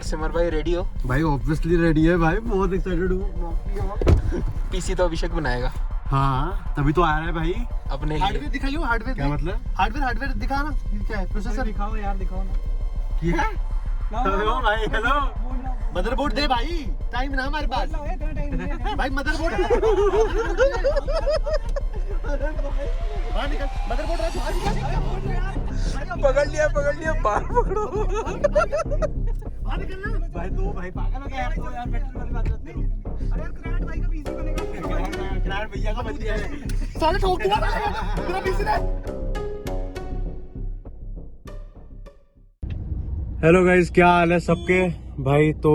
सिमर भाई रेडी हो? भाई ऑब्वियसली रेडी है भाई, बहुत एक्साइटेड हूँ। पीसी तो अभिषेक बनाएगा। हाँ तभी तो आ रहा है भाई अपने हार्डवेयर दिखाइयो। हार्डवेयर क्या मतलब? हार्डवेयर दिखा ना, क्या है? प्रोसेसर दिखाओ यार, दिखाओ ना। क्या हेलो भाई, हेलो। मदरबोर्ड दे भाई, टाइम ना हमारे पास भाई। मदरबोर्ड पकड़ लिया बाहर पकड़ो। भाई दो भाई पागल हो गया तो यार, पेट्रोल वाली बात करते हो। अरे यार क्रांट भाई का पीसी बनेगा। क्रांट भैया का बच गया है, साले ठोक दिया मेरा पीसी ने। हेलो गाइस, क्या हाल है सबके भाई? तो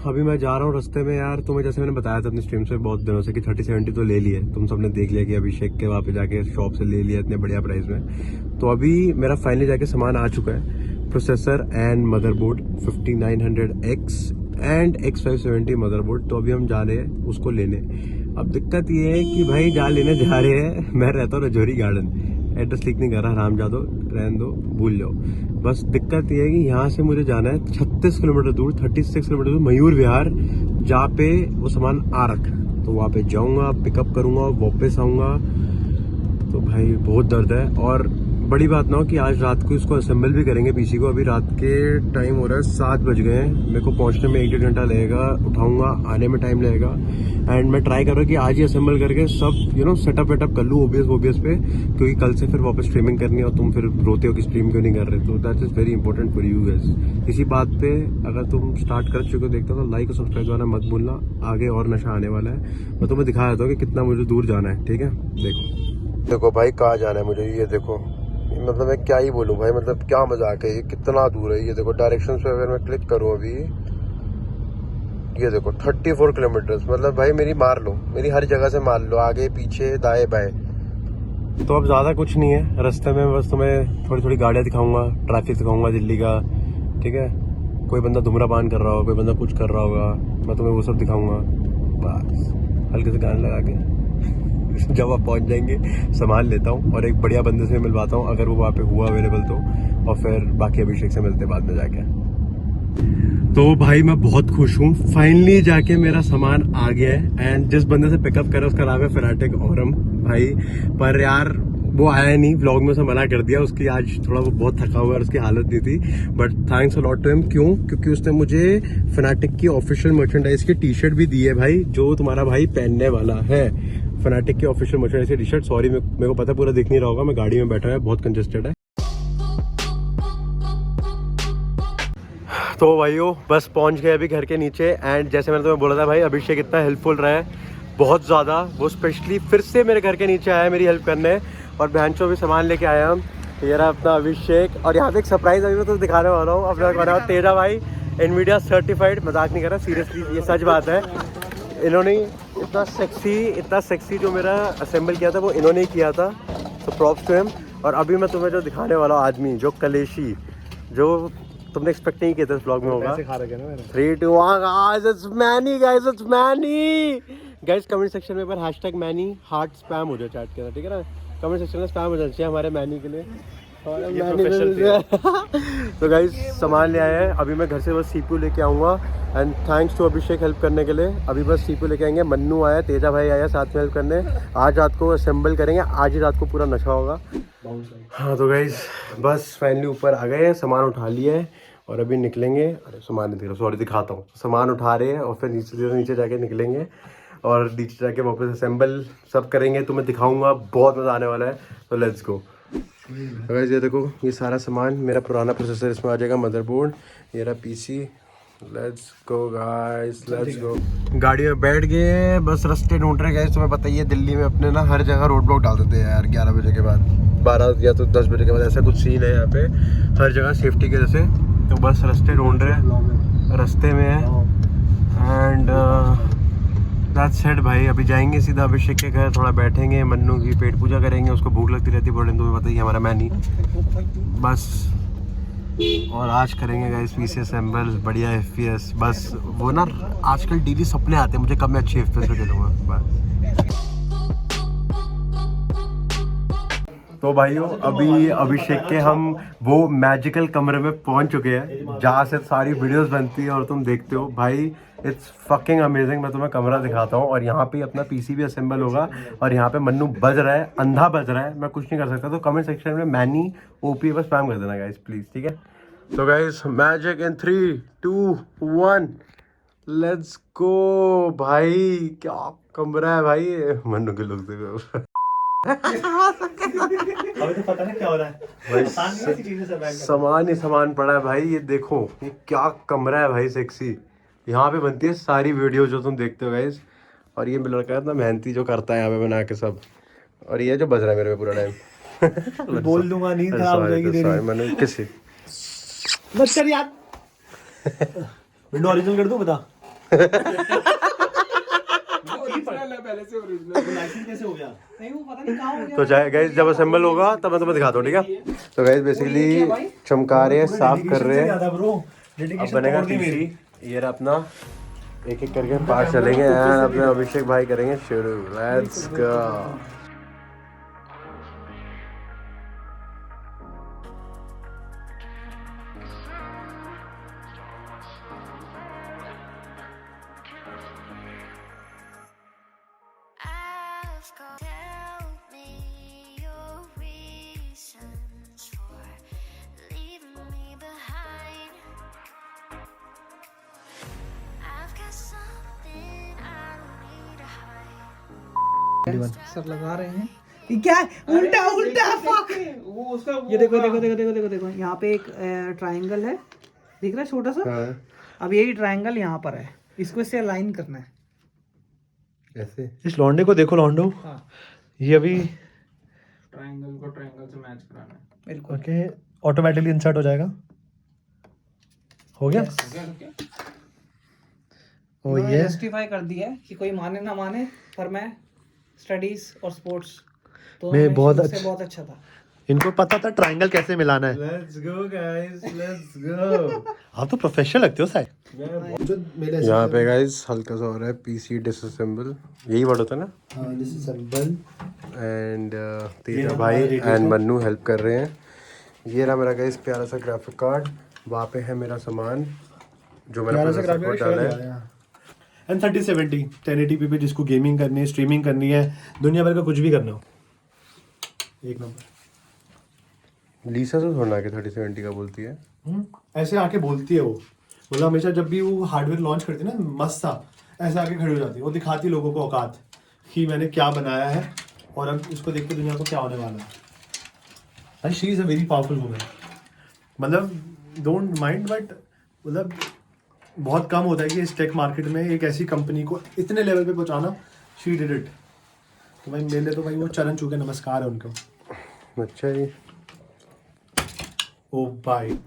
अभी मैं जा रहा हूँ रास्ते में यार। तुम्हें जैसे मैंने बताया था अपनी स्ट्रीम से बहुत दिनों से कि 3070 तो ले लिए, तुम सबने देख लिया कि अभिषेक के वहाँ पे जाके शॉप से ले लिया इतने बढ़िया प्राइस में। तो अभी मेरा फाइनली जाके सामान आ चुका है, processor and motherboard 5900X and X570 motherboard. तो अभी हम जा रहे हैं उसको लेने। अब दिक्कत ये है कि भाई जहाँ लेने जा रहे हैं, मैं रहता हूँ रजौरी गार्डन, एड्रेस लिख नहीं कर रहा, हरामजादो रहने दो, भूल जाओ। बस दिक्कत ये है कि यहाँ से मुझे जाना है 36 किलोमीटर दूर, 36 किलोमीटर दूर मयूर विहार, जहाँ पे वो सामान आ रखा है। तो वहाँ पे जाऊँगा, पिकअप करूँगा, वापस आऊँगा। तो भाई बहुत दर्द है। और बड़ी बात ना हो कि आज रात को इसको असेंबल भी करेंगे पीसी को। अभी रात के टाइम हो रहा है 7 बज गए हैं, मेरे को पहुंचने में 1-1.5 घंटा लगेगा, उठाऊंगा, आने में टाइम लगेगा। एंड मैं ट्राई कर रहा हूँ कि आज ही असेंबल करके सब सेटअप वेटअप कर लूँ ओबीएस पे, क्योंकि कल से फिर वापस स्ट्रीमिंग करनी है और तुम फिर रोते हो कि स्ट्रीम क्यों नहीं कर रहे। तो that is very important for you guys. इसी बात पे अगर तुम स्टार्ट कर चुके हो देखते हो तो लाइक और सब्सक्राइब करना मत भूलना, आगे और नशा आने वाला है। मैं तुम्हें दिखा देता हूँ कि कितना मुझे दूर जाना है, ठीक है? देखो भाई कहाँ जाना है मुझे, ये देखो। मतलब मैं क्या ही बोलूं भाई, मतलब क्या मजाक है, ये कितना दूर है। ये देखो डायरेक्शंस पे अगर मैं क्लिक करूं अभी, ये देखो 34 किलोमीटर। मतलब भाई मेरी मार लो, मेरी हर जगह से मार लो, आगे पीछे दाएं बाएं। तो अब ज्यादा कुछ नहीं है रास्ते में, बस तुम्हें थोड़ी थोड़ी गाड़ियां दिखाऊंगा, ट्रैफिक दिखाऊंगा दिल्ली का, ठीक है? कोई बंदा धूम्रपान कर रहा होगा, कोई बंदा कुछ कर रहा होगा, मैं तुम्हें वो सब दिखाऊंगा। बस हल्के से गाने लगा के जब आप पहुंच जाएंगे संभाल लेता हूँ और एक बढ़िया बंदे से मिलवाता हूँ अगर वो वहाँ पे हुआ अवेलेबल तो, और फिर बाकी अभिषेक से मिलते बाद में जाके। तो भाई मैं बहुत खुश हूँ, फाइनली जाके मेरा सामान आ गया है। एंड जिस बंदे से पिकअप करा उसका नाम है फनाटिक औरम भाई, पर यार वो आया नहीं, व्लॉग में से मना कर दिया। उसकी आज थोड़ा वो बहुत थका हुआ है, उसकी हालत नहीं थी, but thanks a lot to him. क्यों? क्योंकि उसने मुझे फनाटिक की ऑफिशियल मर्चेंडाइज की टी शर्ट भी दी है भाई, जो तुम्हारा भाई पहनने वाला है। फनाटिक की ऑफिशियल मर्चेंडाइज की टी शर्ट। सॉरी मेरे को पता पूरा दिख नहीं रहा होगा, मैं गाड़ी में बैठा है, बहुत कंजेस्टेड है। तो भाइयों बस पहुंच गए अभी घर के नीचे। एंड जैसे मैंने तुम्हें बोला था भाई, अभिषेक इतना हेल्पफुल रहा है, बहुत ज़्यादा। वो स्पेशली फिर से मेरे घर के नीचे आया मेरी हेल्प करने, और बहनचों भी सामान लेके आया हम। ये रहा अपना अभिषेक, और यहाँ पे एक सरप्राइज अभी मैं तो दिखाने वाला हूँ अपना बना तेजा भाई, NVIDIA सर्टिफाइड। मजाक नहीं कर रहा, सीरियसली ये सच बात है। इन्होंने इतना सेक्सी जो मेरा असेंबल किया था वो इन्होंने ही किया था, तो प्रॉप्स टू हिम। और अभी मैं तुम्हें जो दिखाने वाला हूँ आदमी, जो कलेशी, जो तुमने एक्सपेक्ट नहीं किया था इस ब्लॉग में होगा। 3, 2, 1 it's many guys, it's many guys. Comment section में पर #मैनी हार्ट स्पैम हो जाए चैट के अंदर, ठीक है ना? कमेंट सेक्शन में स्पैम हो जाना चाहिए हमारे मैनी के लिए। तो गाइस सामान ले आए हैं, अभी मैं घर से बस CPU लेके आऊँगा। And thanks to Abhishek help करने के लिए। अभी बस CPU लेके आएंगे, मन्नू आया, तेजा भाई आया साथ में हेल्प करने। आज रात को असेंबल करेंगे, आज ही रात को पूरा नशा होगा। हाँ तो गाइस बस फाइनली ऊपर आ गए हैं, सामान उठा लिया है और अभी निकलेंगे। अरे सामान नहीं दिख रहा, सॉरी दिखाता हूँ। सामान उठा रहे हैं और फिर नीचे जाके निकलेंगे और नीचे जाके वापस असेंबल सब करेंगे, तो मैं दिखाऊंगा, बहुत मज़ा आने वाला है। तो लेट्स गो। गाइस ये देखो, ये सारा सामान, मेरा पुराना प्रोसेसर इसमें आ जाएगा, मदरबोर्ड, ये रहा PC। Let's go guys, let's go. गाड़ी में बैठ गए, बस रास्ते ढूंढ रहे गाइस। तुम्हें पता ही है दिल्ली में अपने ना हर जगह रोड ब्लॉक डाल देते हैं यार, 11 बजे के बाद, 12 या तो 10 बजे के बाद, ऐसा कुछ सीन है यहाँ पे हर जगह सेफ्टी की वजह से। तो बस रास्ते ढूंढ रहे हैं, रास्ते में है। एंड दैट्स इट भाई। अभी जाएंगे सीधा अभिषेक के घर, थोड़ा बैठेंगे, मन्नू की पेट पूजा करेंगे, उसको भूख लगती रहती है, बोलें तुम्हें पता ही हमारा मैनी बस। और आज करेंगे गाइस PC असेंबल, बढ़िया FPS। बस वो ना आजकल डेली सपने आते हैं मुझे कब मैं अच्छी FPS पे खेलूँगा बस। तो भाइयों अभी अभिषेक के हम वो मैजिकल कमरे में पहुंच चुके हैं जहाँ से सारी वीडियोस बनती है और तुम देखते हो भाई। It's fucking amazing. मैं तुम्हें कमरा दिखाता हूँ और यहाँ पे अपना पीसी भी असेंबल होगा और यहाँ पे मन्नू बज रहा है, अंधा बज रहा है, मैं कुछ नहीं कर सकता। तो कमेंट सेक्शन में मैनी ओपी बस स्पैम कर देना गाइस प्लीज, ठीक है। तो guys magic in 3, 2, 1 let's go. भाई क्या कमरा है भाई, मन्नू के लुक देखो। अभी तो पता नहीं क्या हो रहा है भाई सामान सामान ही सामान पड़ा है भाई। ये देखो ये क्या कमरा है भाई सेक्सी। यहाँ पे बनती है सारी वीडियो जो तुम देखते हो गाइस। और ये लड़का इतना मेहनती जो करता है यहाँ पे बना के सब। और ये जो बज रहा है मेरे पे पूरा टाइम। बोल दूंगा नींद खराब हो जाएगी तेरी। मैंने किसी बस कर यार। विंडो ओरिजिनल कर दूं बता। पहले से ओरिजिनल लाइसेंस कैसे हो गया? नहीं वो पता नहीं कहाँ हो गया। तो चाहे गाइस जब असेंबल होगा तब मैं तुम्हें दिखाता हूँ, ठीक है। तो गाइस बेसिकली चमका रहे हैं, साफ कर रहे हैं। अब बनेगा पीसी। ये रहा अपना, एक एक करके पार्ट चलेंगे एंड अपने अभिषेक भाई करेंगे शुरू। Let's go. Tell me your reasons for leaving me behind. I've got something I don't need to hide. Sir लगा रहे हैं। ये क्या है? उल्टा उल्टा फक। वो उसका ये देखो देखो देखो देखो देखो देखो यहाँ पे एक ट्रायंगल है, दिख रहा है छोटा सा। अब यही ट्रायंगल यहाँ पर है, इसको इससे अलाइन करना है ऐसे। इस लौंडे को देखो लौंडो। हाँ ये अभी ट्रायंगल को ट्रायंगल से मैच कराना है। बिल्कुल। ओके ऑटोमेटिकली इंसर्ट हो जाएगा। हो गया? ओ इन्होंने ये जस्टिफाई कर दिया है कि कोई माने ना माने, पर मैं स्टडीज और स्पोर्ट्स तो मैं बहुत बहुत अच्छा था। इनको पता था ट्रायंगल कैसे मिलाना है। Let's go guys, let's go. आप तो प्रोफेशनल लगते हो साहब। यहाँ पे गाइस हल्का सा हो रहा है पीसी डिसअसेंबल, यही वर्ड होता है ना। हाँ डिसअसेंबल। एंड तेजा भाई एंड मन्नू हेल्प कर रहे हैं। ये रहा मेरा गाइस प्यारा सा ग्राफिक कार्ड। वहाँ पे है मेरा सामान जो मैंने प्रोसेसर को डाला है। एंड 3070 1080p पे जिसको गेमिंग करनी है, स्ट्रीमिंग करनी है, दुनिया भर का कुछ भी करना हो, एक नंबर। लीसा से थोड़ा आके 3070 का बोलती है। ऐसे आके बोलती है वो, मतलब हमेशा जब भी वो हार्डवेयर लॉन्च करती है ना मस्त सा, ऐसे आके खड़ी हो जाती है। वो दिखाती है लोगों को औकात कि मैंने क्या बनाया है और अब इसको देख के दुनिया को क्या होने वाला है। And she is a very powerful woman. मतलब डोंट माइंड बट मतलब बहुत कम होता है कि इस टेक मार्केट में एक ऐसी कंपनी को इतने लेवल पे पहुंचाना। She did it. तो भाई मेरे लिए तो भाई वो चरण चूके नमस्कार है उनको। अच्छा जी। ओ भाई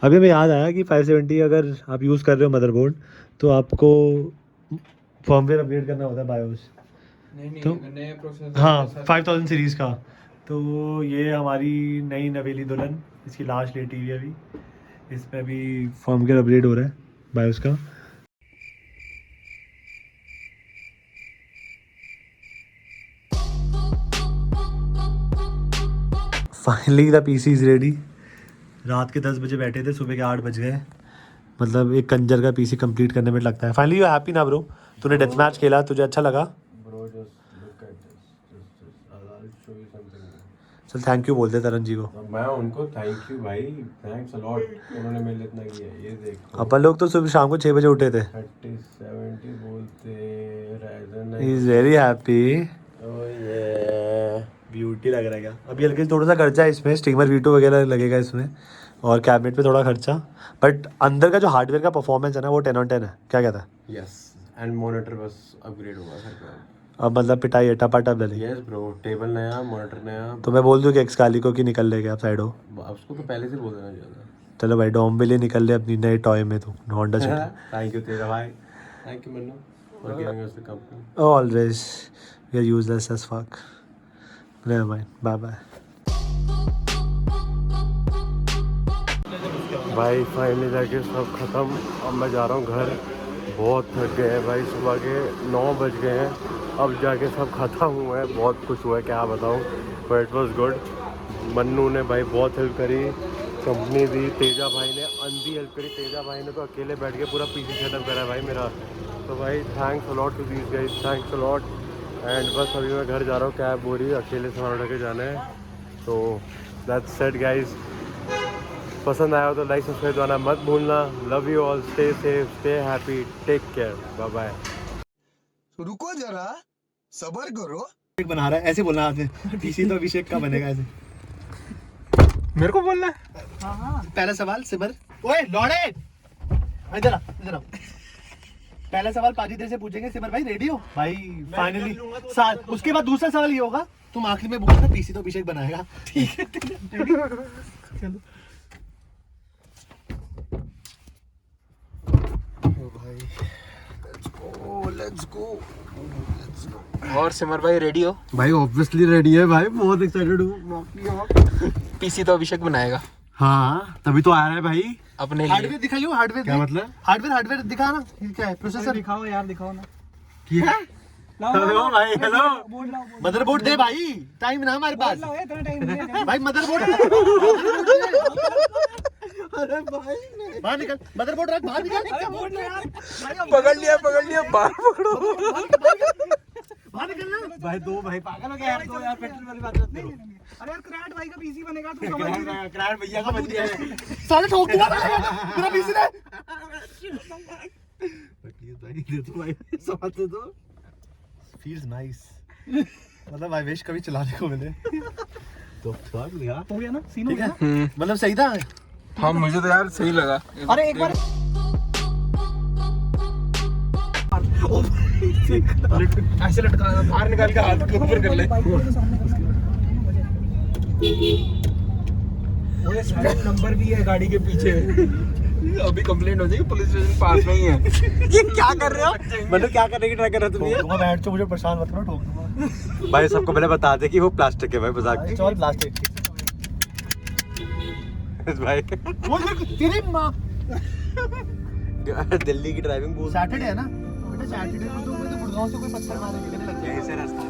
अभी हमें याद आया कि 570 अगर आप यूज़ कर रहे हो मदरबोर्ड तो आपको फर्मवेयर अपग्रेड करना होता है बायोस। नहीं तो नए प्रोसेसर। हाँ 5000 सीरीज़ का। तो ये हमारी नई नवेली दुल्हन, इसकी लास्ट लेट हुई है अभी। इसमें अभी फर्मवेयर अपग्रेड हो रहा है बायोस का। Finally the PC is ready. रात के 10 बजे बैठे थे, सुबह के 8 बज गए। मतलब एक कंजर का पीसी कंप्लीट करने में लगता है। फाइनली यू हैप्पी ना ब्रो? तूने डेथ मैच खेला, तुझे अच्छा लगा? चल थैंक यू बोल दे तरन जी को। मैं उनको थैंक यू भाई, थैंक्स अ लॉट, उन्होंने मेरे लिए इतना किया। ये देखो अपन लोग तो सुबह शाम को 6 बजे उठे थे। 3070 बोलते Ryzen he is very happy. Oh ये ब्यूटी लग रहा है क्या? अभी हल्के थोड़ा सा खर्चा है इसमें, स्टीमर वीटो वगैरह लगेगा इसमें और कैबिनेट पे थोड़ा खर्चा, बट अंदर का जो हार्डवेयर का परफॉर्मेंस है ना वो 10/10 है। क्या कहता है? यस एंड मॉनिटर बस अपग्रेड हुआ सर। अब मतलब पिटाई है, टपाटप डली। यस ब्रो, टेबल नया, मॉनिटर नया। तो मैं बोल दूँ कि एक्सकाली को कि निकल लेके आप साइड हो। उसको तो पहले से बोल देना चाहिए। चलो भाई डॉम बिली निकल ले अपनी नए टॉय में तू होंडा सिटी। थैंक यू तेरा भाई, thank you Mannu for giving us the company. Always we are useless as fuck. Never mind, bye bye. भाई फाइनली जाके सब खत्म। अब मैं जा रहा हूँ घर। बहुत थक गए हैं भाई, सुबह के 9 बज गए हैं। अब जाके सब खत्म हुआ है, बहुत खुश हुआ है क्या बताऊँ, but it was good. Mannu ने भाई बहुत हेल्प करी, कंपनी दी, तेजा भाई ने अंधी हेल्प करी। तेजा भाई ने तो अकेले बैठ के पूरा पीसी सेटअप करा है भाई मेरा। तो भाई thanks a lot to these guys, thanks a lot. And बस अभी मैं घर जा रहा हूँ, कैब हो रही है, अकेले सामान उठा के जाना है। तो दैट्स सेट गाइस। पसंद आया हो तो लाइक सब्सक्राइब करना मत भूलना। Love you all, stay safe, stay happy, take care, bye bye. रुको जरा, सबर करो। बना रहा है ऐसे बोलना आपने, पीसी तो अभिषेक का बनेगा ऐसे। मेरे को बोलना है। पहला सवाल सिमर, ओए लौड़े इधर आ, इधर आ। पहला सवाल पाजी तेरे से पूछेंगे, सिमर भाई रेडी हो भाई? फाइनली उसके बाद दूसरा सवाल ये होगा, तुम आखिर में बोलना पीसी तो अभिषेक बनाएगा, ठीक है? चलो लेट्स गो। और सिमर भाई रेडी हो? भाई ऑब्वियसली रेडी है भाई, बहुत एक्साइटेड हूँ। पीसी तो अभिषेक बनाएगा। हाँ तभी तो आ रहा है भाई अपने लिए। हार्डवेयर दिखाइयो, हार्डवेयर क्या मतलब? हार्डवेयर दिखा ना, ये क्या है? प्रोसेसर दिखाओ यार, दिखाओ ना। क्या? हेलो भाई, हेलो। मदरबोर्ड दे भाई, टाइम ना हमारे पास इतना टाइम नहीं है। भाई। मदरबोर्ड अरे भाई बाहर निकल, मदरबोर्ड रख, बाहर निकल। पकड़ लिया बाहर पकड़ो। बाहर निकलना भाई दो भाई पागल हो गया यार, दो यार पेट्रोल वाली बात करते हो। अरे यार क्राट भाई का पीसी बनेगा, तू समझ नहीं रहा। क्राट भैया का बच गया है। साले ठोक दिया मेरा पीसी ने। भाई दे दो भाई, साथ दे दो। फील्स नाइस, मतलब आई विश कभी चलाने को मिले। तो स्वाद लिया हो गया ना, सीन हो गया ना। मतलब सही था। हाँ मुझे तो यार सही लगा। अरे एक बार ऐसे लटका बाहर निकाल के हाथ के ऊपर कर ले। नंबर भी है गाड़ी के पीछे। अभी कंप्लेंट हो जाएगी, पुलिस स्टेशन पास में ही है। ये क्या कर रहे हो? मतलब क्या करने की ट्राई कर रहा तुम? ठोक दूंगा, बैठ तो मुझे परेशान मत करो, ठोक दूंगा भाई सबको पहले बता दे कि वो प्लास्टिक है भाई, मजाक की। चल प्लास्टिक। भाई वो तेरी माँ, दिल्ली की ड्राइविंग बोल। सैटरडे है ना बेटा, सैटरडे को तो गुड़गांव से कोई पत्थर मारने निकलने लग गया। ऐसे रास्ता है।